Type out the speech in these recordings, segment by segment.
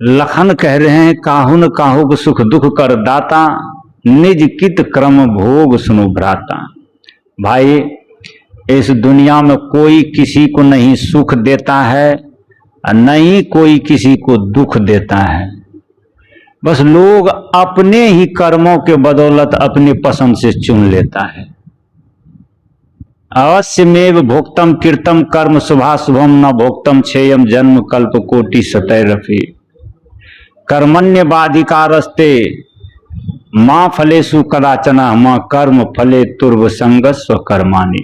लखन कह रहे हैं काहू न काहू को सुख दुख कर दाता, निज कित क्रम भोग सुनो भ्राता। भाई इस दुनिया में कोई किसी को नहीं सुख देता है और नहीं कोई किसी को दुख देता है। बस लोग अपने ही कर्मों के बदौलत अपनी पसंद से चुन लेता है। अवश्यमेव भोक्तम कीर्तम कर्म शुभाशुभम न भोक्तम क्षेयम जन्म कल्प कोटि सतैरफि। कर्मण्यवाधिकारस्ते माँ फलेषु कदाचन माँ कर्म फले तुर्व संगस्व कर्माणि।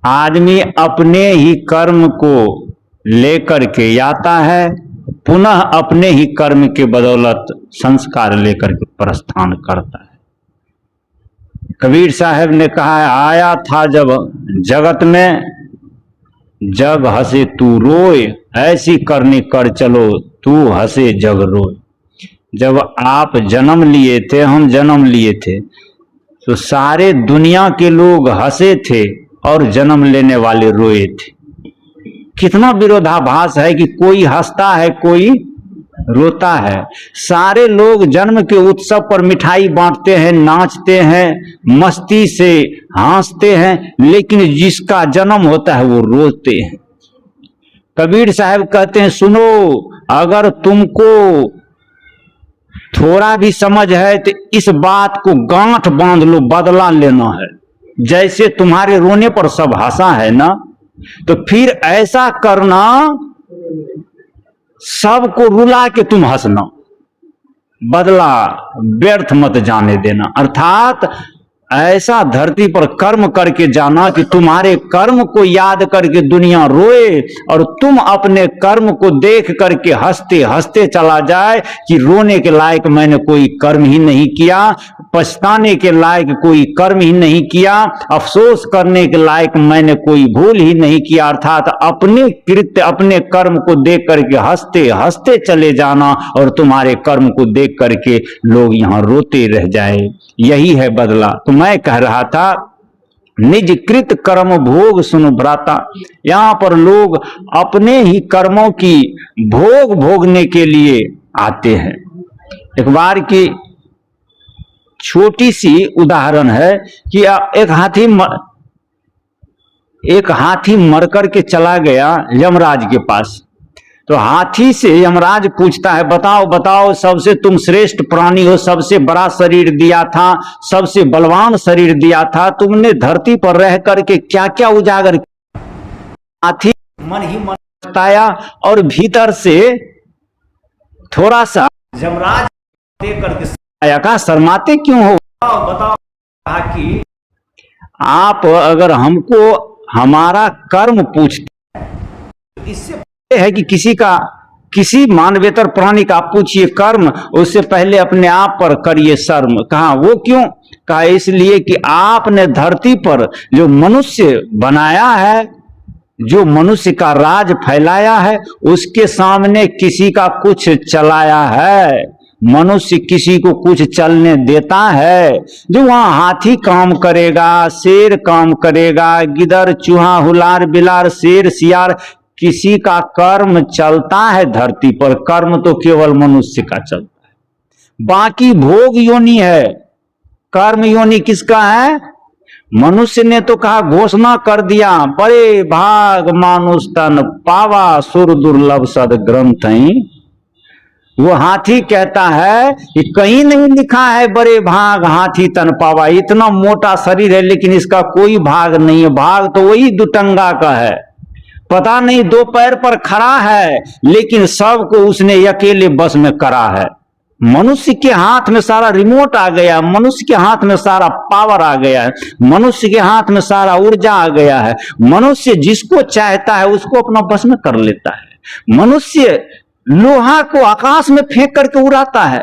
आदमी अपने ही कर्म को लेकर के आता है, पुनः अपने ही कर्म के बदौलत संस्कार लेकर के प्रस्थान करता है। कबीर साहब ने कहा है, आया था जब जगत में जग हंसे तू रोए, ऐसी करनी कर चलो तू हंसे जग रोए। जब आप जन्म लिए थे, हम जन्म लिए थे, तो सारे दुनिया के लोग हंसे थे और जन्म लेने वाले रोए थे। कितना विरोधाभास है कि कोई हंसता है कोई रोता है। सारे लोग जन्म के उत्सव पर मिठाई बांटते हैं, नाचते हैं, मस्ती से हंसते हैं, लेकिन जिसका जन्म होता है वो रोते हैं। कबीर साहब कहते हैं, सुनो, अगर तुमको थोड़ा भी समझ है तो इस बात को गांठ बांध लो, बदला लेना है। जैसे तुम्हारे रोने पर सब हंसा है ना, तो फिर ऐसा करना, सबको रुला के तुम हंसना, बदला व्यर्थ मत जाने देना। अर्थात ऐसा धरती पर कर्म करके जाना कि तुम्हारे कर्म को याद करके दुनिया रोए और तुम अपने कर्म को देख करके हंसते हंसते चला जाए कि रोने के लायक मैंने कोई कर्म ही नहीं किया, पछताने के लायक कोई कर्म ही नहीं किया, अफसोस करने के लायक मैंने कोई भूल ही नहीं किया। अर्थात अपने कृत्य अपने कर्म को देख करके हंसते हंसते चले जाना और तुम्हारे कर्म को देख करके लोग यहां रोते रह जाए, यही है बदला। तो मैं कह रहा था, निज कृत कर्म भोग सुनो भ्राता। यहां पर लोग अपने ही कर्मों की भोग भोगने के लिए आते हैं। एक बार की छोटी सी उदाहरण है कि एक हाथी मर करके चला गया यमराज के पास। तो हाथी से यमराज पूछता है, बताओ बताओ, सबसे तुम श्रेष्ठ प्राणी हो, सबसे बड़ा शरीर दिया था, सबसे बलवान शरीर दिया था, तुमने धरती पर रह करके क्या क्या उजागर किया? हाथी मन ही मन बताया और भीतर से थोड़ा सा यमराज दे करके आया, कहा शर्माते क्यों हो, बताओ। कहा कि आप अगर हमको हमारा कर्म पूछते हैं, इससे है कि किसी मानवेतर प्राणी का आप पूछिए कर्म, उससे पहले अपने आप पर करिए शर्म। कहा वो क्यों? कहा इसलिए कि आपने धरती पर जो मनुष्य बनाया है, जो मनुष्य का राज फैलाया है, उसके सामने किसी का कुछ चलाया है? मनुष्य किसी को कुछ चलने देता है? जो वहां हाथी काम करेगा, शेर काम करेगा, गिदर चूहा हुलार बिलार शेर सियार, किसी का कर्म चलता है धरती पर? कर्म तो केवल मनुष्य का चलता है, बाकी भोग योनि है। कर्म योनि किसका है? मनुष्य ने तो कहा, घोषणा कर दिया, बड़े भाग मानुष तन पावा सुर दुर्लभ सद ग्रंथ। वो हाथी कहता है कि कहीं नहीं लिखा है बड़े भाग हाथी तन पावा। इतना मोटा शरीर है लेकिन इसका कोई भाग नहीं है, भाग तो वही दुटंगा का है। पता नहीं दो पैर पर खड़ा है लेकिन सबको उसने अकेले बस में करा है। मनुष्य के हाथ में सारा रिमोट आ गया, मनुष्य के हाथ में सारा पावर आ गया है, मनुष्य के हाथ में सारा ऊर्जा आ गया है। मनुष्य जिसको चाहता है उसको अपना बस में कर लेता है। मनुष्य लोहा को आकाश में फेंक करके उड़ाता है,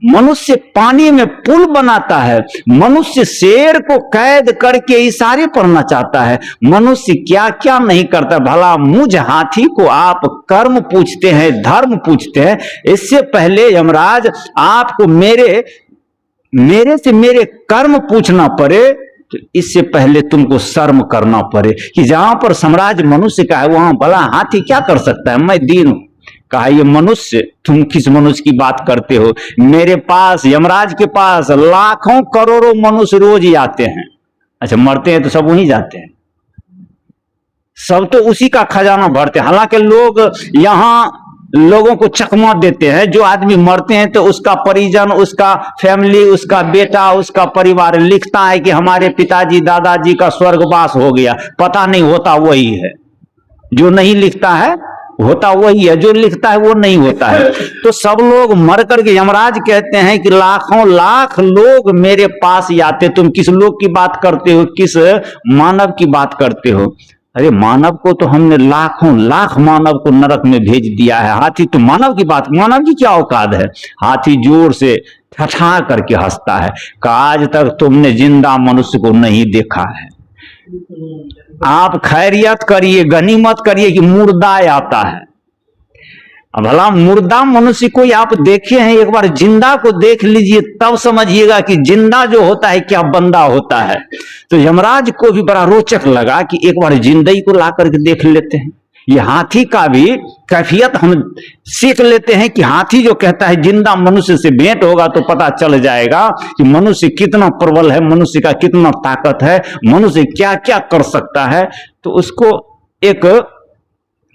मनुष्य पानी में पुल बनाता है, मनुष्य शेर को कैद करके इशारे पर नचाता है, मनुष्य क्या क्या नहीं करता। भला मुझ हाथी को आप कर्म पूछते हैं, धर्म पूछते हैं? इससे पहले यमराज आपको मेरे से मेरे कर्म पूछना पड़े तो इससे पहले तुमको शर्म करना पड़े कि जहां पर साम्राज्य मनुष्य का है वहां भला हाथी क्या कर सकता है? मैं दीन हूं। कहा ये मनुष्य, तुम किस मनुष्य की बात करते हो? मेरे पास, यमराज के पास लाखों करोड़ों मनुष्य रोज ही आते हैं। अच्छा, मरते हैं तो सब वहीं जाते हैं, सब तो उसी का खजाना भरते हैं। हालांकि लोग यहां लोगों को चकमा देते हैं, जो आदमी मरते हैं तो उसका परिजन, उसका फैमिली, उसका बेटा, उसका परिवार लिखता है कि हमारे पिताजी दादाजी का स्वर्गवास हो गया। पता नहीं, होता वही है। जो नहीं लिखता है होता वही है, जो लिखता है वो नहीं होता है। तो सब लोग मर करके, यमराज कहते हैं कि लाखों लाख लोग मेरे पास ही आते। तुम किस लोग की बात करते हो, किस मानव की बात करते हो? अरे मानव को तो हमने लाखों लाख मानव को नरक में भेज दिया है। हाथी तो मानव की बात, मानव की क्या औकात है? हाथी जोर से ठठा करके हंसता है, कहा आज तक तुमने जिंदा मनुष्य को नहीं देखा है। आप खैरियत करिए, गनीमत करिए कि मुर्दा आता है। अब भला मुर्दा मनुष्य को आप देखे हैं, एक बार जिंदा को देख लीजिए, तब समझिएगा कि जिंदा जो होता है क्या बंदा होता है। तो यमराज को भी बड़ा रोचक लगा कि एक बार जिंदगी को ला करके देख लेते हैं। ये हाथी का भी कैफियत हम सीख लेते हैं कि हाथी जो कहता है जिंदा मनुष्य से भेंट होगा तो पता चल जाएगा कि मनुष्य कितना प्रबल है, मनुष्य का कितना ताकत है, मनुष्य क्या क्या कर सकता है। तो उसको एक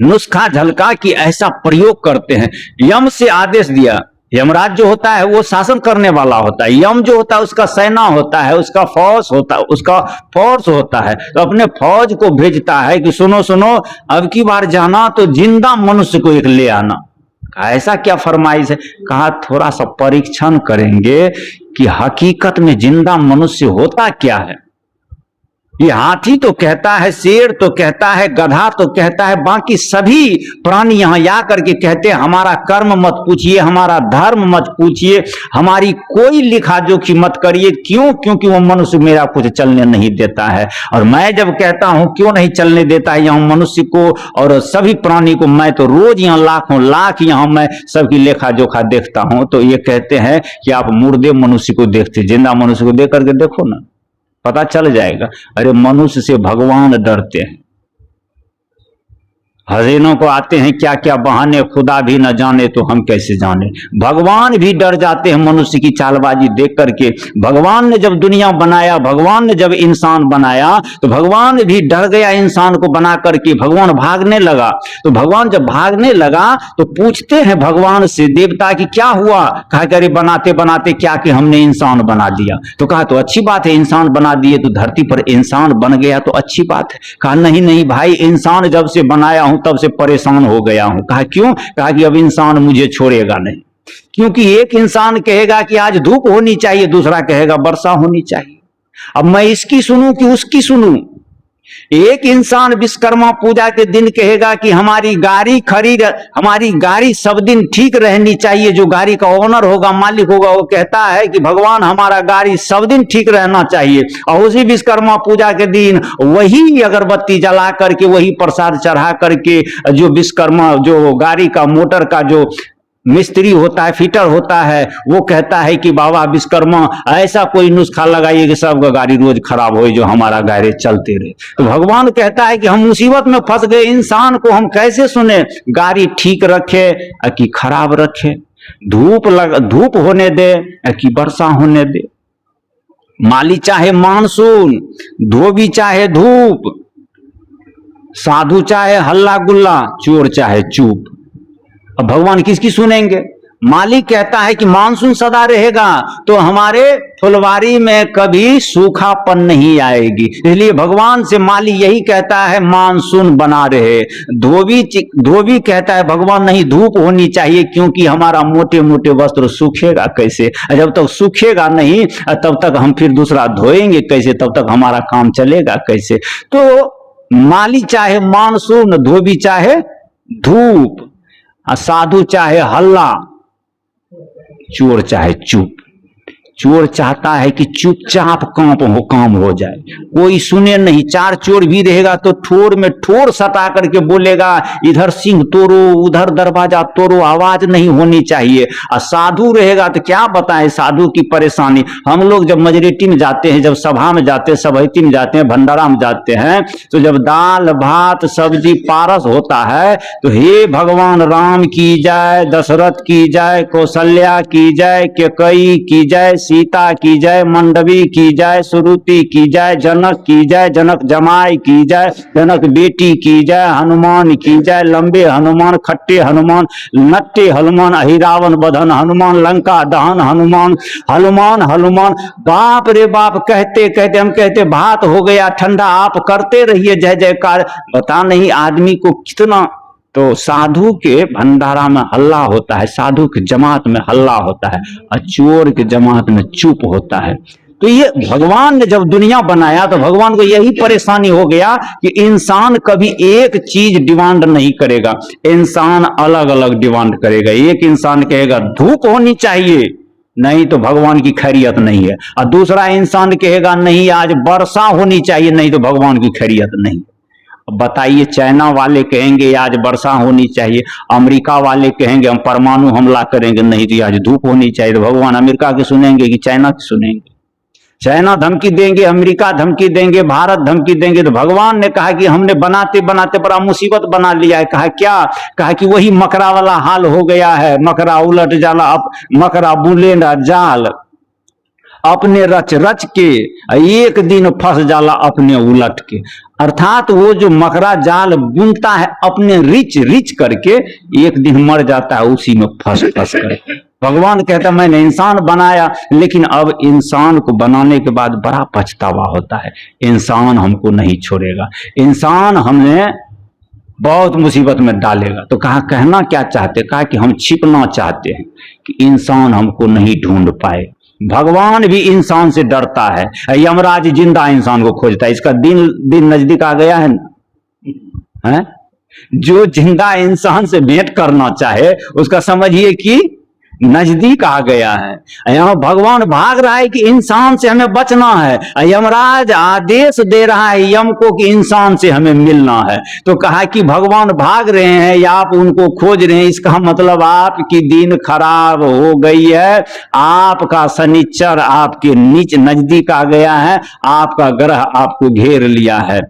नुस्खा झलका कि ऐसा प्रयोग करते हैं। यम से आदेश दिया। यमराज जो होता है वो शासन करने वाला होता है, यम जो होता है उसका सेना होता है, उसका फौज होता है, उसका फोर्स होता है। तो अपने फौज को भेजता है कि सुनो सुनो, अब की बार जाना तो जिंदा मनुष्य को एक ले आना। ऐसा क्या फरमाइश है? कहा थोड़ा सा परीक्षण करेंगे कि हकीकत में जिंदा मनुष्य होता क्या है। ये हाथी तो कहता है, शेर तो कहता है, गधा तो कहता है, बाकी सभी प्राणी यहां आ करके कहते हैं हमारा कर्म मत पूछिए, हमारा धर्म मत पूछिए, हमारी कोई लिखा जोखी मत करिए। क्यों? क्योंकि वो मनुष्य मेरा कुछ चलने नहीं देता है। और मैं जब कहता हूं क्यों नहीं चलने देता है यहां मनुष्य को और सभी प्राणी को, मैं तो रोज यहां लाखों लाख यहां मैं सबकी लेखा जोखा देखता हूं। तो ये कहते हैं कि आप मुर्दे मनुष्य को देखते, जिंदा मनुष्य को देख करके देखो ना, पता चल जाएगा। अरे मनुष्य से भगवान डरते हैं। हसीनों को आते हैं क्या क्या बहाने, खुदा भी न जाने तो हम कैसे जाने। भगवान भी डर जाते हैं मनुष्य की चालबाजी देख करके। भगवान ने जब दुनिया बनाया, भगवान ने जब इंसान बनाया, तो भगवान भी डर गया इंसान को बना करके। भगवान भागने लगा, तो भगवान जब भागने लगा तो पूछते हैं भगवान से देवता कि क्या हुआ? कहा कि अरे बनाते बनाते क्या कि हमने इंसान बना दिया। तो कहा तो अच्छी बात है, इंसान बना दिए तो धरती पर इंसान बन गया तो अच्छी बात है। कहा नहीं नहीं भाई, इंसान जब से बनाया हूं तब से परेशान हो गया हूं। कहा क्यों? कहा कि अब इंसान मुझे छोड़ेगा नहीं। क्योंकि एक इंसान कहेगा कि आज धूप होनी चाहिए, दूसरा कहेगा वर्षा होनी चाहिए। अब मैं इसकी सुनूं कि उसकी सुनूं? एक इंसान विश्वकर्मा पूजा के दिन कहेगा कि हमारी गाड़ी सब दिन ठीक रहनी चाहिए। जो गाड़ी का ओनर होगा, मालिक होगा, वो कहता है कि भगवान हमारा गाड़ी सब दिन ठीक रहना चाहिए। और उसी विश्वकर्मा पूजा के दिन वही अगरबत्ती जला करके, वही प्रसाद चढ़ा करके, जो विश्वकर्मा जो गाड़ी का मोटर का जो मिस्त्री होता है, फिटर होता है, वो कहता है कि बाबा विश्वकर्मा ऐसा कोई नुस्खा लगाइए कि सबका गाड़ी रोज खराब हो, जो हमारा गाड़ी चलते रहे। तो भगवान कहता है कि हम मुसीबत में फंस गए, इंसान को हम कैसे सुने? गाड़ी ठीक रखे कि खराब रखे, धूप होने दे कि वर्षा होने दे, माली चाहे मानसून, धोबी चाहे धूप, साधु चाहे हल्ला गुल्ला, चोर चाहे चुप। अब भगवान किसकी सुनेंगे? मालिक कहता है कि मानसून सदा रहेगा तो हमारे फुलवारी में कभी सूखापन नहीं आएगी, इसलिए भगवान से मालिक यही कहता है मानसून बना रहे। धोबी कहता है भगवान नहीं, धूप होनी चाहिए, क्योंकि हमारा मोटे मोटे वस्त्र सूखेगा कैसे? जब तक सूखेगा नहीं तब तक हम फिर दूसरा धोएंगे कैसे? तब तक हमारा काम चलेगा कैसे? तो मालिक चाहे मानसून, धोबी चाहे धूप, साधु चाहे हल्ला, चोर चाहे चुप। चोर चाहता है कि चुपचाप काम हो जाए, कोई सुने नहीं। चार चोर भी रहेगा तो ठोर में ठोर सटा करके बोलेगा, इधर सिंह तोड़ो, उधर दरवाजा तोड़ो, आवाज नहीं होनी चाहिए। और साधु रहेगा तो क्या बताएं साधु की परेशानी। हम लोग जब मजरेटी में जाते हैं, जब सभा में जाते हैं, सभैती में जाते हैं, भंडारा में जाते हैं, तो जब दाल भात सब्जी पारस होता है तो हे भगवान राम की जय, दशरथ की जय, कौशल्या की जय, केकई की जय, सीता की जय, मंडवी की जय, सुरुति की जय, जनक की जय, जनक जमाई की जय, जनक बेटी की जय, हनुमान की जय, लंबे हनुमान, खट्टे हनुमान, नट्टे हनुमान, अहिरावण बधन हनुमान, लंका दहन हनुमान, हनुमान हनुमान। बाप रे बाप, कहते कहते हम कहते भात हो गया ठंडा, आप करते रहिए जय जयकार। बता नहीं आदमी को कितना। तो साधु के भंडारा में हल्ला होता है, साधु की जमात में हल्ला होता है, और चोर की जमात में चुप होता है। तो ये भगवान ने जब दुनिया बनाया तो भगवान को यही परेशानी हो गया कि इंसान कभी एक चीज डिमांड नहीं करेगा, इंसान अलग अलग डिमांड करेगा। एक इंसान कहेगा धूप होनी चाहिए, नहीं तो भगवान की खैरियत नहीं है। और दूसरा इंसान कहेगा नहीं आज वर्षा होनी चाहिए, नहीं तो भगवान की खैरियत नहीं। बताइए, चाइना वाले कहेंगे आज वर्षा होनी चाहिए, अमेरिका वाले कहेंगे हम परमाणु हमला करेंगे, नहीं तो आज धूप होनी चाहिए। तो भगवान अमेरिका के सुनेंगे कि चाइना के सुनेंगे? चाइना धमकी देंगे, अमेरिका धमकी देंगे, भारत धमकी देंगे। तो भगवान ने कहा कि हमने बनाते बनाते बड़ा मुसीबत बना लिया है। कहा क्या? कहा कि वही मकरा वाला हाल हो गया है, मकरा उलट जाला, मकरा बुले ना जाल, अपने रच रच के एक दिन फंस जाला अपने उलट के। अर्थात वो जो मकरा जाल बुनता है अपने रिच रिच करके, एक दिन मर जाता है उसी में फंस फंस कर। भगवान कहता मैंने इंसान बनाया, लेकिन अब इंसान को बनाने के बाद बड़ा पछतावा होता है। इंसान हमको नहीं छोड़ेगा, इंसान हमने बहुत मुसीबत में डालेगा। तो कहा कहना क्या चाहते? कहा कि हम छिपना चाहते हैं कि इंसान हमको नहीं ढूंढ पाए। भगवान भी इंसान से डरता है, यमराज जिंदा इंसान को खोजता है। इसका दिन नजदीक आ गया है ना, है? जो जिंदा इंसान से भेंट करना चाहे उसका समझिए कि नजदीक आ गया है। यहाँ भगवान भाग रहा है कि इंसान से हमें बचना है, यमराज आदेश दे रहा है यम को कि इंसान से हमें मिलना है। तो कहा कि भगवान भाग रहे हैं या आप उनको खोज रहे हैं, इसका मतलब आपकी दिन खराब हो गई है, आपका शनिचर आपके नीच नजदीक आ गया है, आपका ग्रह आपको घेर लिया है।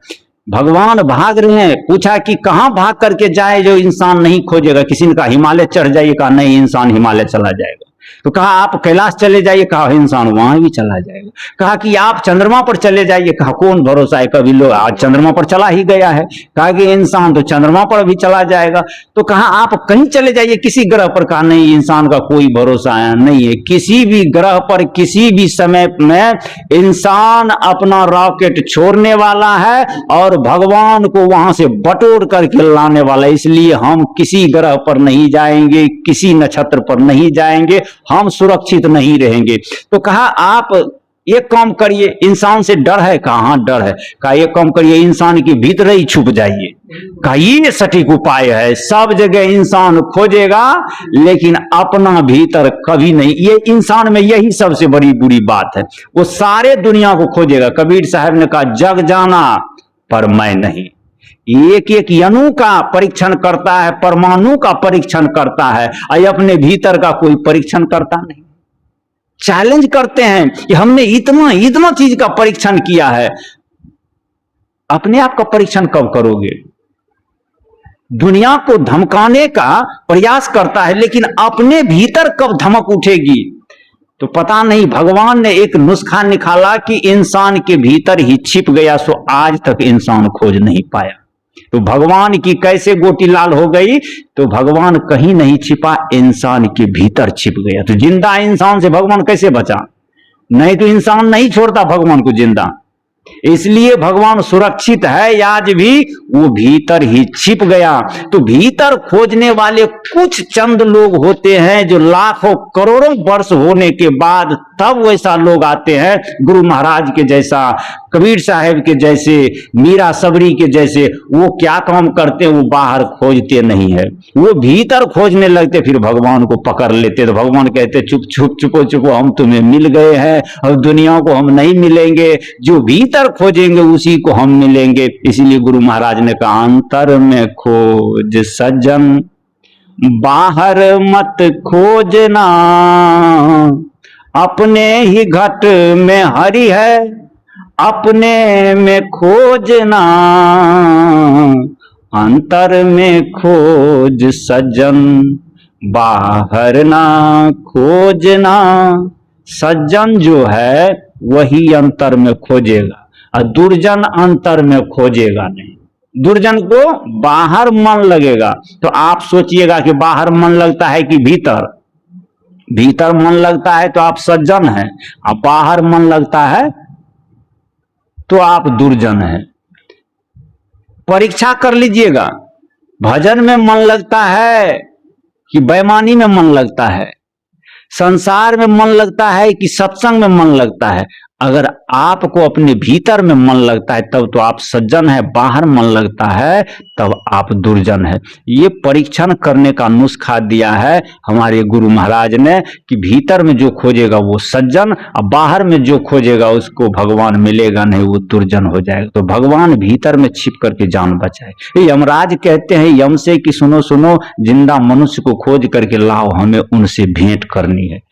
भगवान भाग रहे हैं। पूछा कि कहां भाग करके जाए जो इंसान नहीं खोजेगा? किसी ने कहा हिमालय चढ़ जाइए, कहा नहीं इंसान हिमालय चला जाएगा। तो कहा आप कैलाश चले जाइए, कहा इंसान वहां भी चला जाएगा। कहा कि आप चंद्रमा पर चले जाइए, कहा कौन भरोसा है कभी लोग आज चंद्रमा पर चला ही गया है। कहा कि इंसान तो चंद्रमा पर भी चला जाएगा। तो कहा आप कहीं चले जाइए किसी ग्रह पर, कहा नहीं इंसान का कोई भरोसा नहीं है, किसी भी ग्रह पर किसी भी समय में इंसान अपना रॉकेट छोड़ने वाला है और भगवान को वहां से बटोर करके लाने वाला है। इसलिए हम किसी ग्रह पर नहीं जाएंगे, किसी नक्षत्र पर नहीं जाएंगे, हम सुरक्षित नहीं रहेंगे। तो कहा आप एक काम करिए, इंसान से डर है? कहा डर है। कहा एक काम करिए, इंसान के भीतर ही छुप जाइए। कहा ये सटीक उपाय है, सब जगह इंसान खोजेगा लेकिन अपना भीतर कभी नहीं। ये इंसान में यही सबसे बड़ी बुरी बात है, वो सारे दुनिया को खोजेगा। कबीर साहब ने कहा जग जाना पर मैं नहीं। एक एक अणु का परीक्षण करता है, परमाणु का परीक्षण करता है, अपने भीतर का कोई परीक्षण करता नहीं। चैलेंज करते हैं कि हमने इतना इतना चीज का परीक्षण किया है, अपने आप का परीक्षण कब करोगे? दुनिया को धमकाने का प्रयास करता है लेकिन अपने भीतर कब धमक उठेगी? तो पता नहीं। भगवान ने एक नुस्खा निकाला कि इंसान के भीतर ही छिप गया, सो आज तक इंसान खोज नहीं पाया। तो भगवान की कैसे गोटी लाल हो गई? तो भगवान कहीं नहीं छिपा, इंसान के भीतर छिप गया। तो जिंदा इंसान से भगवान कैसे बचा? नहीं तो इंसान नहीं छोड़ता भगवान को जिंदा। इसलिए भगवान सुरक्षित है आज भी, वो भीतर ही छिप गया। तो भीतर खोजने वाले कुछ चंद लोग होते हैं जो लाखों करोड़ों वर्ष होने के बाद तब वैसा लोग आते हैं, गुरु महाराज के जैसा कबीर साहब के जैसे, मीरा सबरी के जैसे वो क्या काम करते हैं, वो बाहर खोजते नहीं है, वो भीतर खोजने लगते, फिर भगवान को पकड़ लेते। तो भगवान कहते चुप चुप चुपो चुपो, हम तुम्हें मिल गए हैं, और दुनिया को हम नहीं मिलेंगे, जो भीतर खोजेंगे उसी को हम मिलेंगे। इसीलिए गुरु महाराज ने कहा, अंतर में खोज सज्जन, बाहर मत खोजना, अपने ही घट में हरि है, अपने में खोजना, अंतर में खोज सज्जन, बाहर ना खोजना। सज्जन जो है वही अंतर में खोजेगा, और दुर्जन अंतर में खोजेगा नहीं। दुर्जन को बाहर मन लगेगा। तो आप सोचिएगा कि बाहर मन लगता है कि भीतर? भीतर मन लगता है तो आप सज्जन हैं, और बाहर मन लगता है तो आप दुर्जन हैं। परीक्षा कर लीजिएगा, भजन में मन लगता है कि बेईमानी में मन लगता है, संसार में मन लगता है कि सत्संग में मन लगता है। अगर आपको अपने भीतर में मन लगता है तब तो आप सज्जन है, बाहर मन लगता है तब आप दुर्जन है। ये परीक्षण करने का नुस्खा दिया है हमारे गुरु महाराज ने कि भीतर में जो खोजेगा वो सज्जन, और बाहर में जो खोजेगा उसको भगवान मिलेगा नहीं, वो दुर्जन हो जाएगा। तो भगवान भीतर में छिप करके जान बचाए। यमराज कहते हैं यम से कि सुनो सुनो, जिंदा मनुष्य को खोज करके लाओ, हमें उनसे भेंट करनी है।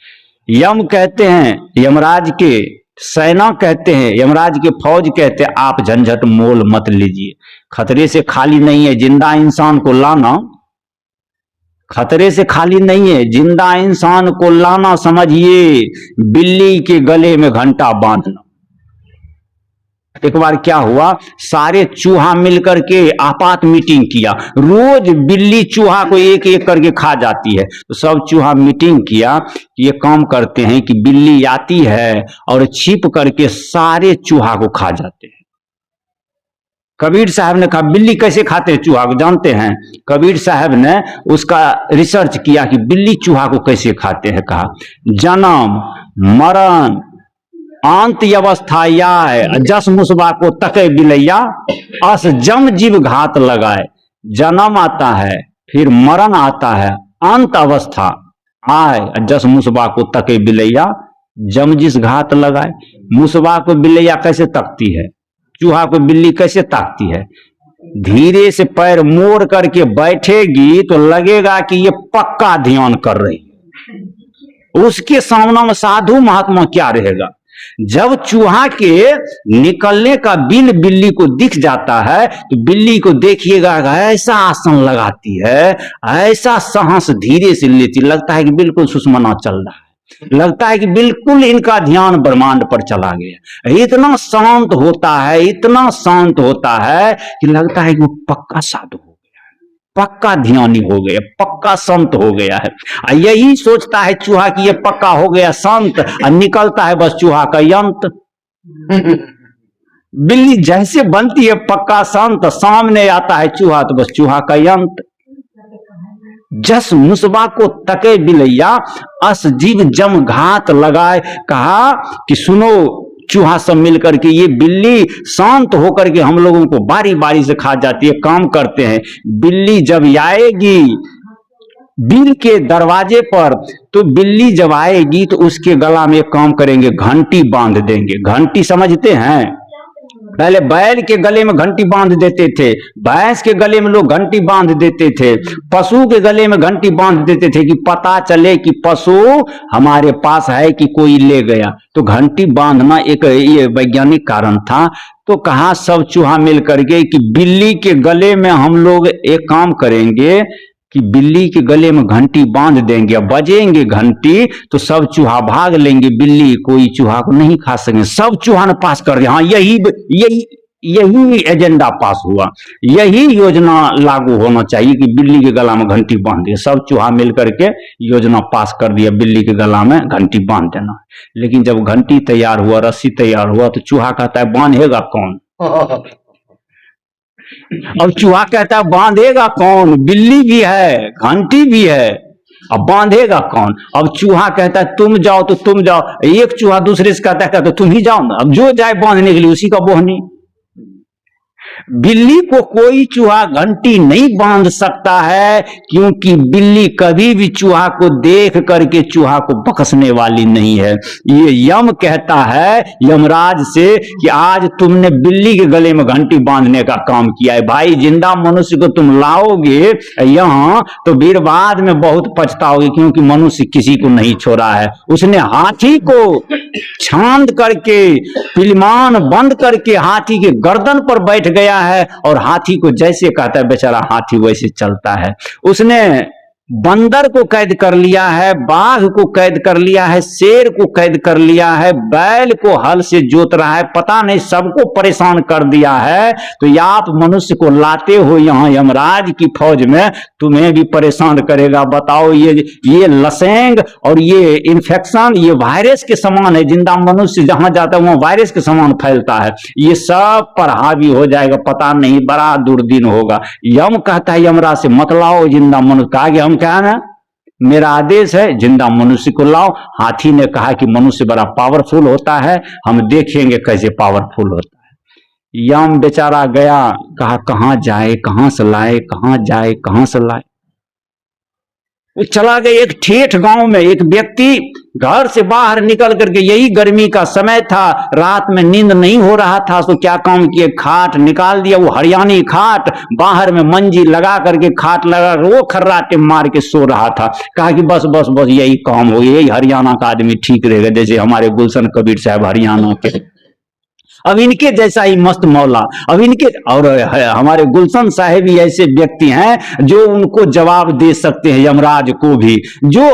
यम कहते हैं, यमराज के सेना कहते हैं, यमराज के फौज कहते हैं, आप झंझट मोल मत लीजिए, खतरे से खाली नहीं है। जिंदा इंसान को लाना खतरे से खाली नहीं है, जिंदा इंसान को लाना समझिए बिल्ली के गले में घंटा बांधना। एक बार क्या हुआ, सारे चूहा मिलकर के आपात मीटिंग किया। रोज बिल्ली चूहा को एक एक करके खा जाती है, तो सब चूहा मीटिंग किया, ये काम करते हैं कि बिल्ली आती है और छिप करके सारे चूहा को खा जाते हैं। कबीर साहब ने कहा बिल्ली कैसे खाते हैं चूहा को, जानते हैं? कबीर साहब ने उसका रिसर्च किया कि बिल्ली चूहा को कैसे खाते हैं। कहा जन्म मरण अंत अवस्था या जस मुसबा को तके बिलैया, अस जम जीव घात लगाए। जन्म आता है, फिर मरण आता है, अंत अवस्था आए, जस मुसबा को तके बिलैया, जम जिस घात लगाए। मुसबा को बिलैया कैसे तकती है, चूहा को बिल्ली कैसे ताकती है? धीरे से पैर मोड़ करके बैठेगी तो लगेगा कि ये पक्का ध्यान कर रही है। उसके सामने में साधु महात्मा क्या रहेगा? जब चूहा के निकलने का बिल बिल्ली को दिख जाता है तो बिल्ली को देखिएगा ऐसा आसन लगाती है, ऐसा सांस धीरे से लेती, लगता है कि बिल्कुल सुषमना चल रहा है, लगता है कि बिल्कुल इनका ध्यान ब्रह्मांड पर चला गया। इतना शांत होता है, इतना शांत होता है कि लगता है कि वो पक्का साधु हो गया है, पक्का ध्यानी हो गया, पक्का संत हो गया है। यही सोचता है चूहा कि ये पक्का हो गया संत, और निकलता है बस चूहा का यंत्र। बिल्ली जैसे बनती है पक्का संत, सामने आता है चूहा तो बस चूहा का यंत्र। जस मुसबा को तके बिलैया, अस जीव जम घात लगाए। कहा कि सुनो चूहा सब मिलकर के, ये बिल्ली शांत होकर के हम लोगों को बारी बारी से खा जाती है। काम करते हैं, बिल्ली जब आएगी बिल के दरवाजे पर, तो बिल्ली जब आएगी तो उसके गला में एक काम करेंगे, घंटी बांध देंगे। घंटी समझते हैं? पहले बैल के गले में घंटी बांध देते थे, भैंस के गले में लोग घंटी बांध देते थे, पशु के गले में घंटी बांध देते थे कि पता चले कि पशु हमारे पास है कि कोई ले गया। तो घंटी बांधना एक ये वैज्ञानिक कारण था। तो कहा सब चूहा मिल करके कि बिल्ली के गले में हम लोग एक काम करेंगे कि बिल्ली के गले में घंटी बांध देंगे, बजेंगे घंटी तो सब चूहा भाग लेंगे, बिल्ली कोई चूहा को नहीं खा सकेंगे। सब चूहा ने पास कर दिया। हाँ, यही एजेंडा पास हुआ, यही योजना लागू होना चाहिए कि बिल्ली के गला में घंटी बांध दिया। सब चूहा मिल करके योजना पास कर दिया, बिल्ली के गला में घंटी बांध देना। लेकिन जब घंटी तैयार हुआ, रस्सी तैयार हुआ, तो चूहा कहता है बांधेगा कौन? अब चूहा कहता है बांधेगा कौन? बिल्ली भी है, घंटी भी है, अब बांधेगा कौन? अब चूहा कहता है तुम जाओ तो तुम जाओ, एक चूहा दूसरे से कहता है तुम ही जाओ ना, अब जो जाए बांधने के लिए उसी का बोहनी। बिल्ली को कोई चूहा घंटी नहीं बांध सकता है, क्योंकि बिल्ली कभी भी चूहा को देख करके चूहा को बख्शने वाली नहीं है। ये यम कहता है यमराज से कि आज तुमने बिल्ली के गले में घंटी बांधने का काम किया है। भाई जिंदा मनुष्य को तुम लाओगे यहां तो फिर बाद में बहुत पछताओगे, क्योंकि मनुष्य किसी को नहीं छोड़ा है। उसने हाथी को छांद करके पिलमान बंद करके हाथी के गर्दन पर बैठ गया है, और हाथी को जैसे कहता है बेचारा हाथी वैसे चलता है। उसने बंदर को कैद कर लिया है, बाघ को कैद कर लिया है, शेर को कैद कर लिया है, बैल को हल से जोत रहा है, पता नहीं सबको परेशान कर दिया है। तो या आप मनुष्य को लाते हो यहां यमराज की फौज में, तुम्हें भी परेशान करेगा। बताओ ये लसेंग और ये इन्फेक्शन ये वायरस के समान है। जिंदा मनुष्य जहां जाता है वहां वायरस के समान फैलता है, ये सब पर हावी हो जाएगा, पता नहीं बड़ा दुर्दिन होगा। यम कहता है यमराज से मत लाओ जिंदा मनुष्य का, आगे हम क्या ना मेरा आदेश है जिंदा मनुष्य को लाओ। हाथी ने कहा कि मनुष्य बड़ा पावरफुल होता है, हम देखेंगे कैसे पावरफुल होता है। यम बेचारा गया, कहा कहां जाए कहां से लाए, कहां जाए कहां से लाए। वो चला गया एक ठेठ गांव में। एक व्यक्ति घर से बाहर निकल करके, यही गर्मी का समय था, रात में नींद नहीं हो रहा था, तो क्या काम किए, खाट निकाल दिया, वो हरियाणी खाट, बाहर में मंजी लगा करके खाट लगा वो खर्राटे मार के सो रहा था। कहा कि बस बस बस यही काम हो, यही हरियाणा का आदमी ठीक रहेगा, जैसे हमारे गुलशन कबीर साहब हरियाणा के। अब इनके जैसा ही मस्त मौला, अब इनके और हमारे गुलशन साहब भी ऐसे व्यक्ति हैं जो उनको जवाब दे सकते हैं, यमराज को भी, जो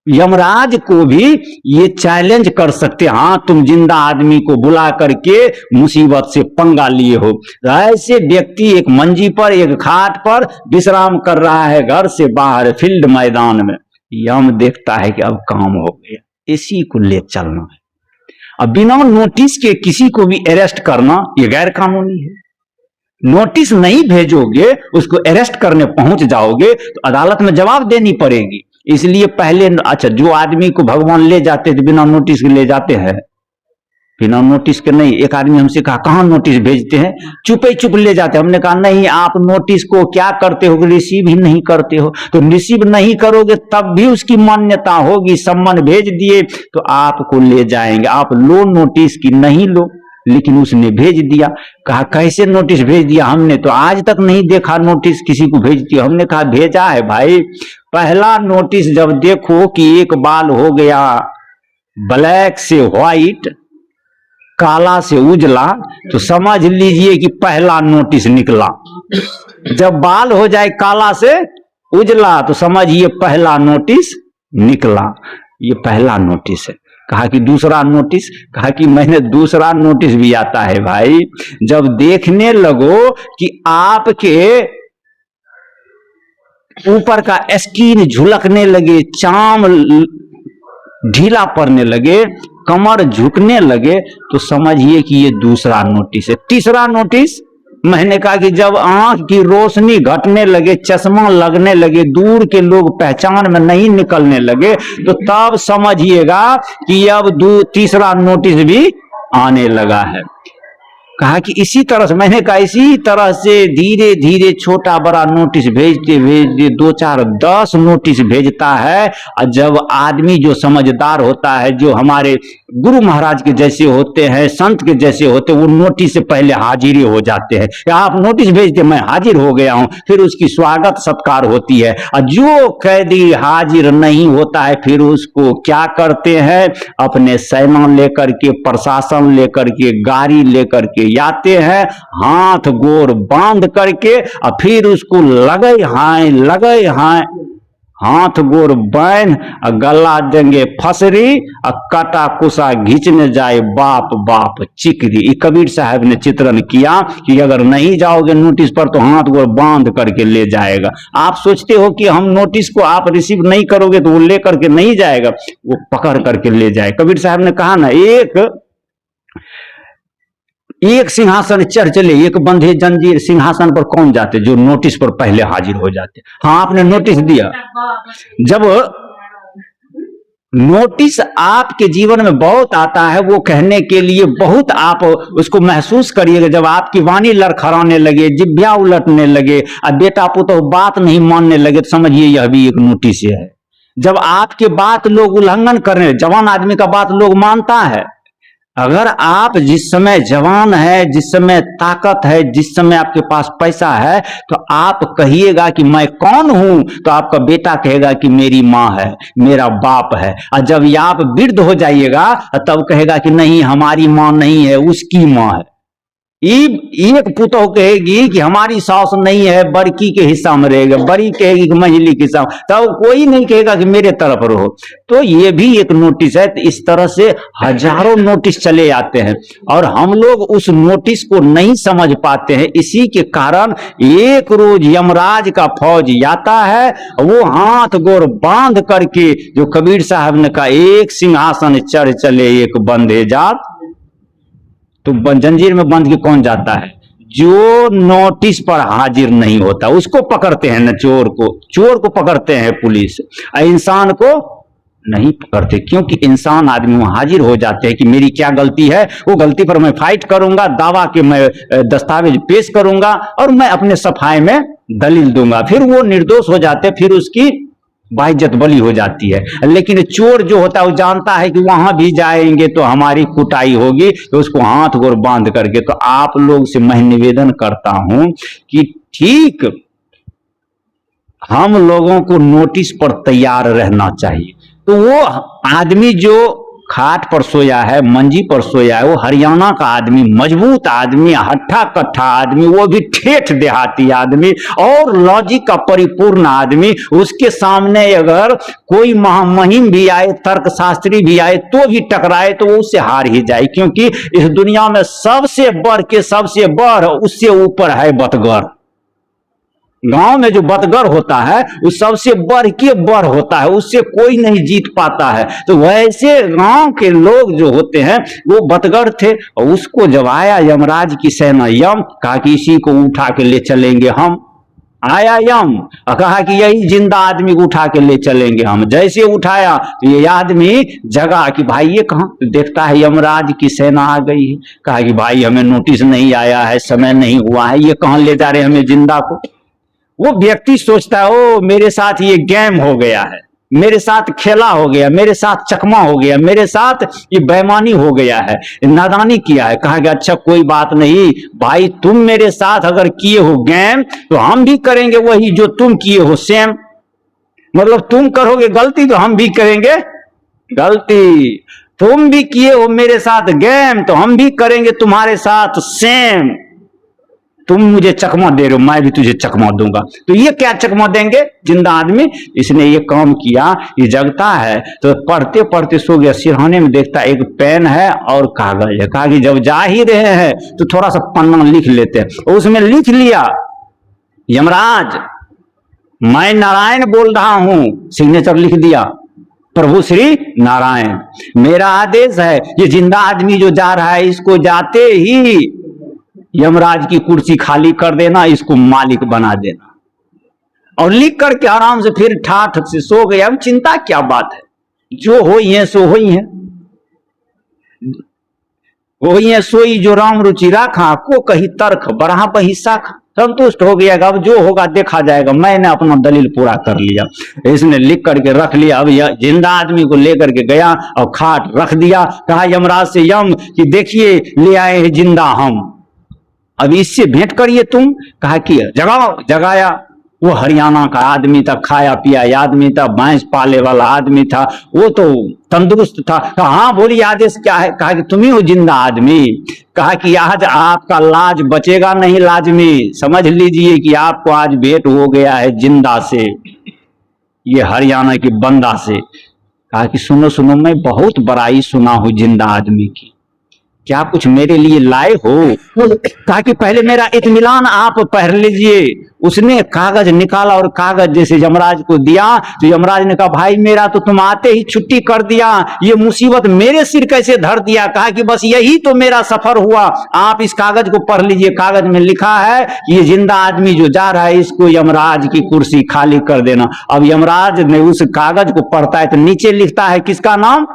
यमराज को भी ये चैलेंज कर सकते हैं। हाँ तुम जिंदा आदमी को बुला करके मुसीबत से पंगा लिए हो। ऐसे व्यक्ति एक मंजी पर एक खाट पर विश्राम कर रहा है, घर से बाहर फील्ड मैदान में। यम देखता है कि अब काम हो गया, इसी को ले चलना है। अब बिना नोटिस के किसी को भी अरेस्ट करना ये गैर कानूनी है। नोटिस नहीं भेजोगे, उसको अरेस्ट करने पहुंच जाओगे तो अदालत में जवाब देनी पड़ेगी। इसलिए पहले अच्छा जो आदमी को भगवान ले जाते थे बिना नोटिस के ले जाते हैं, बिना नोटिस के नहीं। एक आदमी हमसे कहा कहां नोटिस भेजते हैं, चुपे चुप ले जाते हैं। हमने कहा नहीं, आप नोटिस को क्या करते हो, रिसीव ही नहीं करते हो। तो रिसीव नहीं करोगे तब भी उसकी मान्यता होगी। सम्मन भेज दिए तो आपको ले जाएंगे। आप लो नोटिस की नहीं लो, लेकिन उसने भेज दिया। कहा कैसे नोटिस भेज दिया, हमने तो आज तक नहीं देखा नोटिस किसी को भेज दिया। हमने कहा भेजा है भाई। पहला नोटिस जब देखो कि एक बाल हो गया ब्लैक से व्हाइट, काला से उजला, तो समझ लीजिए कि पहला नोटिस निकला। जब बाल हो जाए काला से उजला तो समझिए पहला नोटिस निकला। ये पहला नोटिस है। कहा कि दूसरा नोटिस, कहा कि मैंने दूसरा नोटिस भी आता है भाई। जब देखने लगो कि आपके ऊपर का स्किन झुलकने लगे, चाम ढीला पड़ने लगे, कमर झुकने लगे, तो समझिए कि ये दूसरा नोटिस है। तीसरा नोटिस मैंने कहा कि जब आंख की रोशनी घटने लगे, चश्मा लगने लगे, दूर के लोग पहचान में नहीं निकलने लगे, तो तब समझिएगा कि अब तीसरा नोटिस भी आने लगा है। कहा कि इसी तरह से, मैंने कहा इसी तरह से धीरे धीरे छोटा बड़ा नोटिस भेजते भेजते 2 4 10 नोटिस भेजता है। और जब आदमी जो समझदार होता है, जो हमारे गुरु महाराज के जैसे होते हैं, संत के जैसे होते हैं, वो नोटिस से पहले हाजिर हो जाते हैं। आप नोटिस भेजते मैं हाजिर हो गया हूं, फिर उसकी स्वागत सत्कार होती है। और जो कैदी हाजिर नहीं होता है फिर उसको क्या करते हैं, अपने सेना लेकर के, प्रशासन लेकर के, गाड़ी लेकर के आते हैं, हाथ गोर बांध करके, और फिर उसको लगे हाथ गोर बांध, और गला देंगे फसरी, और काटा कुसा घींचने जाए बाप बाप चिकरी। कबीर साहब ने चित्रण किया कि अगर नहीं जाओगे नोटिस पर तो हाथ गोर बांध करके ले जाएगा। आप सोचते हो कि हम नोटिस को आप रिसीव नहीं करोगे तो वो ले करके नहीं जाएगा, वो पकड़ करके ले जाए। कबीर साहब ने कहा ना, एक एक सिंहासन चढ़ चले, एक बंधे जंजीर, सिंहासन पर कौन जाते? जो नोटिस पर पहले हाजिर हो जाते। हाँ, आपने नोटिस दिया। जब नोटिस आपके जीवन में बहुत आता है, वो कहने के लिए बहुत आप उसको महसूस करिएगा। जब आपकी वाणी लड़खड़ाने लगे, जिभ्या उलटने लगे, और बेटा पुतो बात नहीं मानने लगे, तो समझिए यह भी एक नोटिस है। जब आपके बात लोग उल्लंघन कर रहे हैं, जवान आदमी का बात लोग मानता है। अगर आप जिस समय जवान है, जिस समय ताकत है, जिस समय आपके पास पैसा है, तो आप कहिएगा कि मैं कौन हूं, तो आपका बेटा कहेगा कि मेरी माँ है, मेरा बाप है। और जब आप वृद्ध हो जाइएगा तब कहेगा कि नहीं, हमारी माँ नहीं है, उसकी माँ है। एक पुतोह कहेगी कि हमारी सास नहीं है, बड़की के हिस्सा में रहेगा, बड़ी कहेगी कि मंझली के हिस्सा, तब कोई नहीं कहेगा कि मेरे तरफ रहो। तो ये भी एक नोटिस है। तो इस तरह से हजारों नोटिस चले आते हैं और हम लोग उस नोटिस को नहीं समझ पाते हैं। इसी के कारण एक रोज यमराज का फौज आता है, वो हाथ गोर बांध करके, जो कबीर साहब ने कहा, एक सिंहासन चढ़ चले एक बंधे जात। तो जंजीर में बंध के कौन जाता है? जो नोटिस पर हाजिर नहीं होता उसको पकड़ते हैं न, चोर को पकड़ते हैं पुलिस, इंसान को नहीं पकड़ते। क्योंकि इंसान आदमी वहां हाजिर हो जाते हैं कि मेरी क्या गलती है, वो गलती पर मैं फाइट करूंगा, दावा के मैं दस्तावेज पेश करूंगा और मैं अपने सफाई में दलील दूंगा, फिर वो निर्दोष हो जाते हैं, फिर उसकी बाइज्जत बली हो जाती है। लेकिन चोर जो होता है वो जानता है कि वहां भी जाएंगे तो हमारी कुटाई होगी, तो उसको हाथ गोर बांध करके। तो आप लोग से मैं निवेदन करता हूं कि ठीक हम लोगों को नोटिस पर तैयार रहना चाहिए। तो वो आदमी जो खाट पर सोया है, मंजी पर सोया है, वो हरियाणा का आदमी, मजबूत आदमी, हट्ठा कट्ठा आदमी, वो भी ठेठ देहाती आदमी और लॉजिक का परिपूर्ण आदमी, उसके सामने अगर कोई महामहिम भी आए, तर्कशास्त्री भी आए, तो भी टकराए तो वो उससे हार ही जाए। क्योंकि इस दुनिया में सबसे बढ़ के सबसे बढ़, उससे ऊपर है बतगर। गांव में जो बतगर होता है वो सबसे बढ़ के बढ़ होता है, उससे कोई नहीं जीत पाता है। तो वैसे गांव के लोग जो होते हैं वो बतगर थे। और उसको जब आया यमराज की सेना, यम कहा कि इसी को उठा के ले चलेंगे हम। आया यम और कहा कि यही जिंदा आदमी को उठा के ले चलेंगे हम। जैसे उठाया तो ये आदमी जगा कि भाई ये कहां, तो देखता है यमराज की सेना आ गई है। कहा कि भाई हमें नोटिस नहीं आया है, समय नहीं हुआ है, ये कहां ले जा रहे हमें जिंदा को। वो व्यक्ति सोचता है ओ मेरे साथ ये गेम हो गया है, मेरे साथ खेला हो गया, मेरे साथ चकमा हो गया, मेरे साथ ये बेईमानी हो गया है, नादानी किया है। कहा कि अच्छा कोई बात नहीं भाई, तुम मेरे साथ अगर किए हो गेम तो हम भी करेंगे वही जो तुम किए हो सेम। मतलब तुम करोगे गलती तो हम भी करेंगे गलती, तुम भी किए हो मेरे साथ गेम तो हम भी करेंगे तुम्हारे साथ सेम। तुम मुझे चकमा दे रहे हो, मैं भी तुझे चकमा दूंगा। तो ये क्या चकमा देंगे? जिंदा आदमी। इसने ये काम किया, ये जगता है तो पढ़ते पढ़ते सो गया। सिरहाने में देखता एक पेन है और कागज है। कहा कि जब जा ही रहे हैं तो थोड़ा सा पन्ना लिख लेते हैं। उसमें लिख लिया, यमराज मैं नारायण बोल रहा हूं। सिग्नेचर लिख दिया, प्रभु श्री नारायण। मेरा आदेश है ये जिंदा आदमी जो जा रहा है इसको जाते ही यमराज की कुर्सी खाली कर देना, इसको मालिक बना देना। और लिख करके आराम से फिर ठाठ से सो गया। अब चिंता क्या बात है, जो हो ही है सो हो ही है, हो ही है सोई जो राम रुचि राखा, को कही तर्क बढ़ा बही शाखा। संतुष्ट हो गया, अब जो होगा देखा जाएगा, मैंने अपना दलील पूरा कर लिया। इसने लिख करके रख लिया। अब यह जिंदा आदमी को लेकर के गया और खाट रख दिया। कहा यमराज से, यम कि देखिए ले आए हैं जिंदा हम, अब इससे भेंट करिए तुम। कहा कि जगाओ। जगाया। वो हरियाणा का आदमी था, खाया पिया आदमी था, भैंस पाले वाला आदमी था, वो तो तंदुरुस्त था। कहा हाँ बोलिए आदेश क्या है? कहा कि तुम ही हो जिंदा आदमी। कहा कि आज आपका लाज बचेगा नहीं लाजमी, समझ लीजिए कि आपको आज भेंट हो गया है जिंदा से, ये हरियाणा की बंदा से। कहा कि सुनो सुनो, मैं बहुत बड़ाई सुना हूं जिंदा आदमी की। क्या कुछ मेरे लिए लाए हो? कहा कि पहले मेरा इत्मीनान आप पढ़ लीजिए। उसने कागज निकाला और कागज जैसे यमराज को दिया तो यमराज ने कहा भाई मेरा तो तुम आते ही छुट्टी कर दिया, ये मुसीबत मेरे सिर कैसे धर दिया? कहा कि बस यही तो मेरा सफर हुआ, आप इस कागज को पढ़ लीजिए। कागज में लिखा है कि ये जिंदा आदमी जो जा रहा है इसको यमराज की कुर्सी खाली कर देना। अब यमराज ने उस कागज को पढ़ता है तो नीचे लिखता है किसका नाम?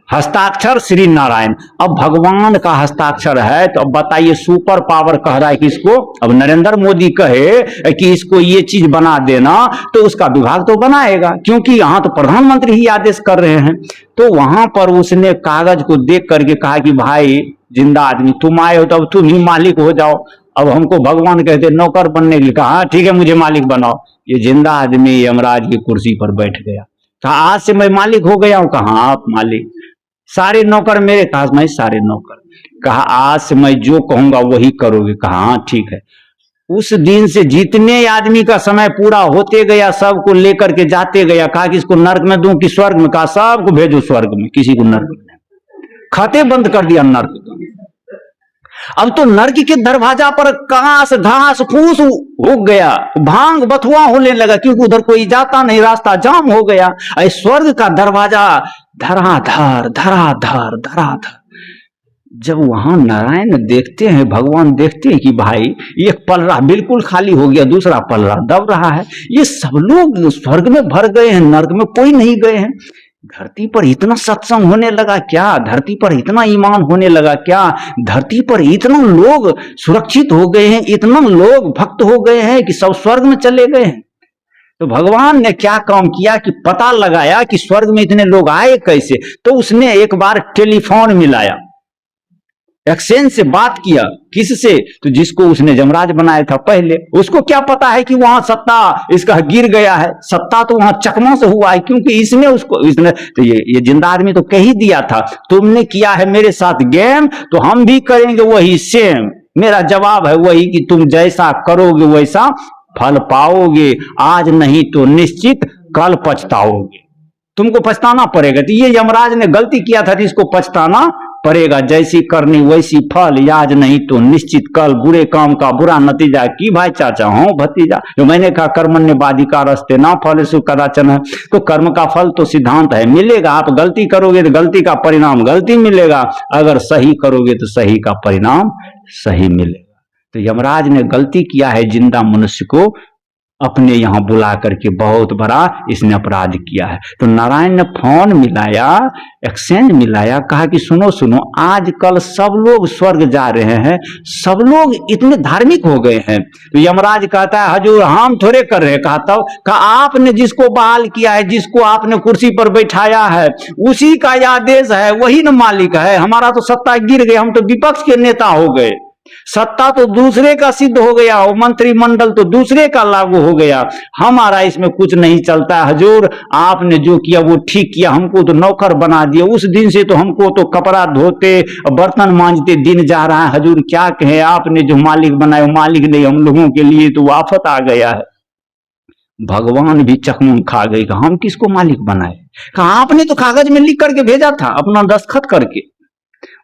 हस्ताक्षर श्री नारायण। अब भगवान का हस्ताक्षर है तो अब बताइए सुपर पावर कह रहा है कि इसको, अब नरेंद्र मोदी कहे कि इसको ये चीज बना देना तो उसका विभाग तो बनाएगा, क्योंकि यहां तो प्रधानमंत्री ही आदेश कर रहे हैं। तो वहां पर उसने कागज को देख करके कहा कि भाई जिंदा आदमी तुम आए हो तो अब तुम ही मालिक हो जाओ। अब हमको भगवान कहते नौकर बनने के लिए, कहा ठीक है मुझे मालिक बनाओ। ये जिंदा आदमी यमराज की कुर्सी पर बैठ गया। कहा आज से मैं मालिक हो गया हूं। कहा आप मालिक? सारे नौकर मेरे? कहा मैं सारे नौकर। कहा आज से मैं जो कहूंगा वही करोगे? कहा हाँ ठीक है। उस दिन से जितने आदमी का समय पूरा होते गया सबको लेकर के जाते गया। कहा कि इसको नर्क में दूं कि स्वर्ग में? कहा सबको भेजो स्वर्ग में, किसी को नर्क में। खाते बंद कर दिया नर्क का। अब तो नर्क के दरवाजा पर कांस घास फूस हो गया, भांग बथुआ होने लगा, क्योंकि उधर कोई जाता नहीं, रास्ता जाम हो गया। स्वर्ग का दरवाजा धराधर धराधर धराधर। जब वहां नारायण देखते हैं, भगवान देखते हैं कि भाई एक पलड़ा बिल्कुल खाली हो गया, दूसरा पलड़ा दब रहा है, ये सब लोग स्वर्ग में भर गए हैं, नर्क में कोई नहीं गए हैं। धरती पर इतना सत्संग होने लगा क्या? धरती पर इतना ईमान होने लगा क्या? धरती पर इतना लोग सुरक्षित हो गए हैं, इतना लोग भक्त हो गए हैं कि सब स्वर्ग में चले गए हैं। तो भगवान ने क्या काम किया कि पता लगाया कि स्वर्ग में इतने लोग आए कैसे। तो उसने एक बार टेलीफोन मिलाया, एक्सचेंज से बात किया। किससे? तो जिसको उसने यमराज बनाया था पहले। उसको क्या पता है कि वहां सत्ता इसका गिर गया है? सत्ता तो वहां चकमों से हुआ है, क्योंकि इसने तो ये जिंदा आदमी तो कह ही दिया था तुमने किया है मेरे साथ गेम तो हम भी करेंगे वही सेम। मेरा जवाब है वही कि तुम जैसा करोगे वैसा फल पाओगे, आज नहीं तो निश्चित कल पछताओगे। तुमको पछताना पड़ेगा। तो ये यमराज ने गलती किया था, इसको पछताना पड़ेगा। जैसी करनी वैसी फल, आज नहीं तो निश्चित कल। बुरे काम का बुरा नतीजा की भाई चाचा हो भतीजा। जो मैंने कहा कर्मण्य बाधिका रस्ते ना फल सु कदाचन है, तो कर्म का फल तो सिद्धांत है मिलेगा। आप गलती करोगे तो गलती का परिणाम गलती मिलेगा, अगर सही करोगे तो सही का परिणाम सही मिलेगा। तो यमराज ने गलती किया है, जिंदा मनुष्य को अपने यहां बुला करके बहुत बड़ा इसने अपराध किया है। तो नारायण ने फोन मिलाया, एक्सचेंज मिलाया, कहा कि सुनो सुनो आजकल सब लोग स्वर्ग जा रहे हैं, सब लोग इतने धार्मिक हो गए हैं। तो यमराज कहता है हजूर हम थोड़े कर रहे हैं। कहा तब? कहा आपने जिसको बहाल किया है, जिसको आपने कुर्सी पर बैठाया है उसी का आदेश है, वही न मालिक है। हमारा तो सत्ता गिर गई, हम तो विपक्ष के नेता हो गए, सत्ता तो दूसरे का सिद्ध हो गया, मंत्रिमंडल तो दूसरे का लागू हो गया, हमारा इसमें कुछ नहीं चलता। हजूर आपने जो किया वो ठीक किया, हमको तो नौकर बना दिया, उस दिन से तो हमको तो कपड़ा धोते बर्तन मांजते दिन जा रहा है। हजूर क्या कहे, आपने जो मालिक बनाया मालिक नहीं, हम लोगों के लिए तो आफत आ गया है। भगवान भी चकमुन खा गई, हम किसको मालिक बनाए? कहा आपने तो कागज में लिख करके भेजा था अपना दस्तखत करके,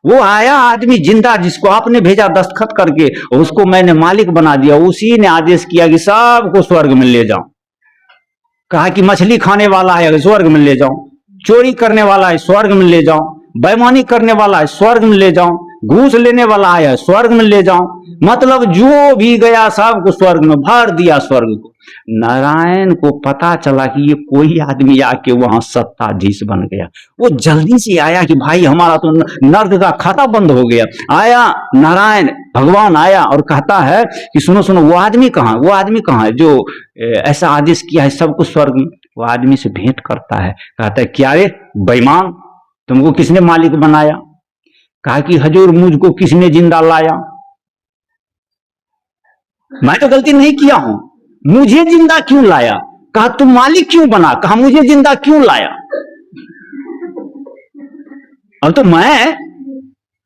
वो आया आदमी जिंदा जिसको आपने भेजा दस्तखत करके, उसको मैंने मालिक बना दिया। उसी ने आदेश किया कि सबको स्वर्ग में ले जाओ। कहा कि मछली खाने वाला है स्वर्ग में ले जाओ, चोरी करने वाला है स्वर्ग में ले जाओ, बेईमानी करने वाला है स्वर्ग में ले जाओ, घूस लेने वाला है स्वर्ग में ले जाओ। मतलब जो भी गया सबको स्वर्ग में भर दिया, स्वर्ग को। नारायण को पता चला कि ये कोई आदमी आके वहां सत्ताधीश बन गया। वो जल्दी से आया कि भाई हमारा तो नर्क का खाता बंद हो गया। आया नारायण भगवान आया और कहता है कि सुनो सुनो वो आदमी कहाँ, वो आदमी कहाँ है जो ऐसा आदेश किया है सबको स्वर्ग में। वो आदमी से भेंट करता है, कहता है क्या रे बेईमान, तुमको किसने मालिक बनाया? कहा कि हजूर मुझको किसने जिंदा लाया, मैं तो गलती नहीं किया हूं, मुझे जिंदा क्यों लाया? कहा तुम मालिक क्यों बना? कहा मुझे जिंदा क्यों लाया? अब तो मैं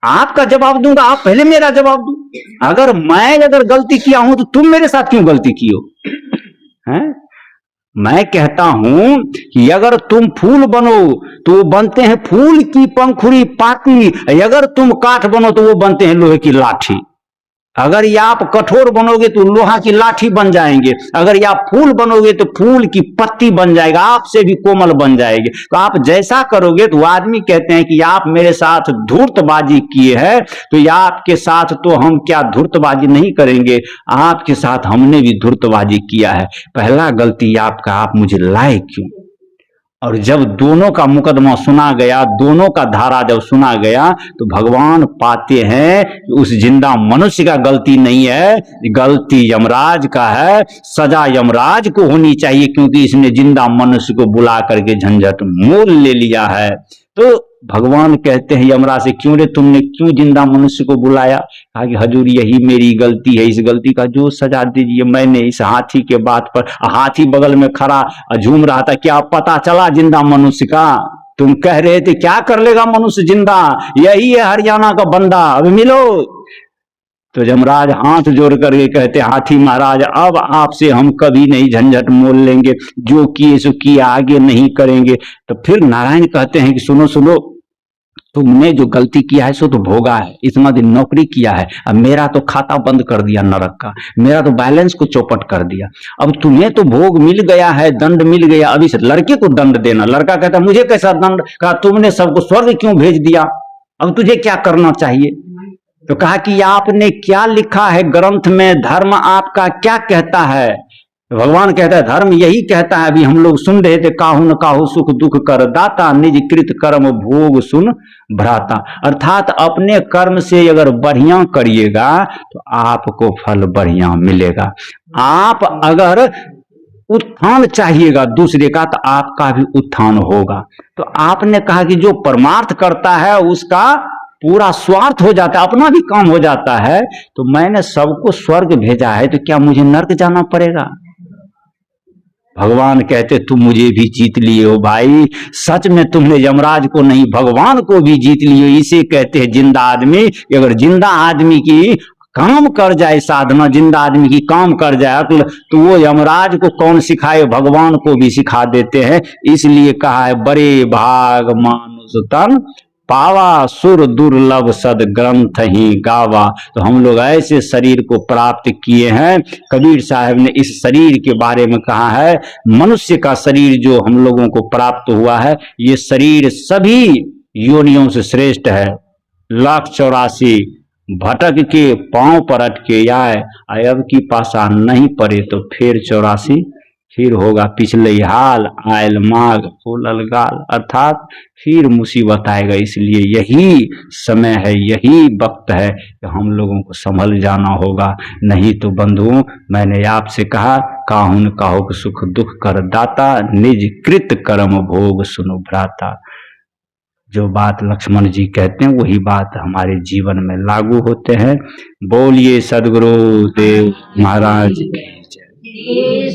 आपका जवाब दूंगा, आप पहले मेरा जवाब दो। अगर गलती किया हूं तो तुम मेरे साथ क्यों गलती की हो? हैं? मैं कहता हूं कि अगर तुम फूल बनो तो वो बनते हैं फूल की पंखुड़ी पाती, अगर तुम काठ बनो तो वो बनते हैं लोहे की लाठी। अगर ये आप कठोर बनोगे तो लोहा की लाठी बन जाएंगे, अगर ये आप फूल बनोगे तो फूल की पत्ती बन जाएगा, आपसे भी कोमल बन जाएगी। तो आप जैसा करोगे, तो आदमी कहते हैं कि आप मेरे साथ धूर्तबाजी किए हैं, तो या आपके साथ तो हम क्या धूर्तबाजी नहीं करेंगे, आपके साथ हमने भी धूर्तबाजी किया है। पहला गलती आपका, आप मुझे लाए क्यों? और जब दोनों का मुकदमा सुना गया, दोनों का धारा जब सुना गया, तो भगवान पाते हैं कि उस जिंदा मनुष्य का गलती नहीं है, गलती यमराज का है। सजा यमराज को होनी चाहिए, क्योंकि इसने जिंदा मनुष्य को बुला करके झंझट मोल ले लिया है। तो भगवान कहते हैं यमराज से, क्यों रे, तुमने क्यों जिंदा मनुष्य को बुलाया? कहा कि हजूर यही मेरी गलती है, इस गलती का जो सजा दीजिए। मैंने इस हाथी के बात पर, हाथी बगल में खड़ा झूम रहा था, क्या पता चला जिंदा मनुष्य का? तुम कह रहे थे क्या कर लेगा मनुष्य जिंदा, यही है हरियाणा का बंदा, अब मिलो। तो यमराज हाथ जोड़ करके कहते, हाथी महाराज अब आपसे हम कभी नहीं झंझट मोल लेंगे, जो किए सो किए, आगे नहीं करेंगे। तो फिर नारायण कहते हैं कि सुनो सुनो, तुमने जो गलती किया है सो तो भोगा है, इतना दिन नौकरी किया है, अब मेरा तो खाता बंद कर दिया नरक का, मेरा तो बैलेंस को चौपट कर दिया। अब तुम्हें तो भोग मिल गया है, दंड मिल गया, अब इस लड़के को दंड देना। लड़का कहता मुझे कैसा दंड? कहा तुमने सबको स्वर्ग क्यों भेज दिया, अब तुझे क्या करना चाहिए? तो कहा कि आपने क्या लिखा है ग्रंथ में, धर्म आपका क्या कहता है? तो भगवान कहता है धर्म यही कहता है, अभी हम लोग सुन रहे थे, काहू न काहू सुख दुख कर दाता, निज कृत कर्म भोग सुन भ्राता। अर्थात अपने कर्म से अगर बढ़िया करिएगा तो आपको फल बढ़िया मिलेगा। आप अगर उत्थान चाहिएगा दूसरे का, तो आपका भी उत्थान होगा। तो आपने कहा कि जो परमार्थ करता है उसका पूरा स्वार्थ हो जाता है, अपना भी काम हो जाता है। तो मैंने सबको स्वर्ग भेजा है, तो क्या मुझे नर्क जाना पड़ेगा? भगवान कहते तुम मुझे भी जीत लिए हो भाई, सच में तुमने यमराज को नहीं भगवान को भी जीत लिए। इसे कहते हैं जिंदा आदमी। अगर जिंदा आदमी की काम कर जाए साधना, जिंदा आदमी की काम कर जाए अक्ल, तो वो यमराज को कौन सिखाए, भगवान को भी सिखा देते हैं। इसलिए कहा है बड़े भाग मानुष तन पावा, सुर दुर्लभ सद ग्रंथ ही गावा। तो हम लोग ऐसे शरीर को प्राप्त किए हैं। कबीर साहब ने इस शरीर के बारे में कहा है, मनुष्य का शरीर जो हम लोगों को प्राप्त हुआ है, ये शरीर सभी योनियों से श्रेष्ठ है। 1,84,000 भटक के पांव पर अटके आए, अब की पासा नहीं पड़े तो फिर 84 फिर होगा पिछले हाल, आयल माघ फूलल गाल। अर्थात फिर मुसीबत आएगा। इसलिए यही समय है, यही वक्त है कि हम लोगों को संभल जाना होगा। नहीं तो बंधुओं, मैंने आपसे कहा काहू न काहू कि सुख दुख कर दाता, निज कृत कर्म भोग सुनु भ्राता। जो बात लक्ष्मण जी कहते हैं वही बात हमारे जीवन में लागू होते हैं। बोलिए सदगुरु देव महाराज की जय।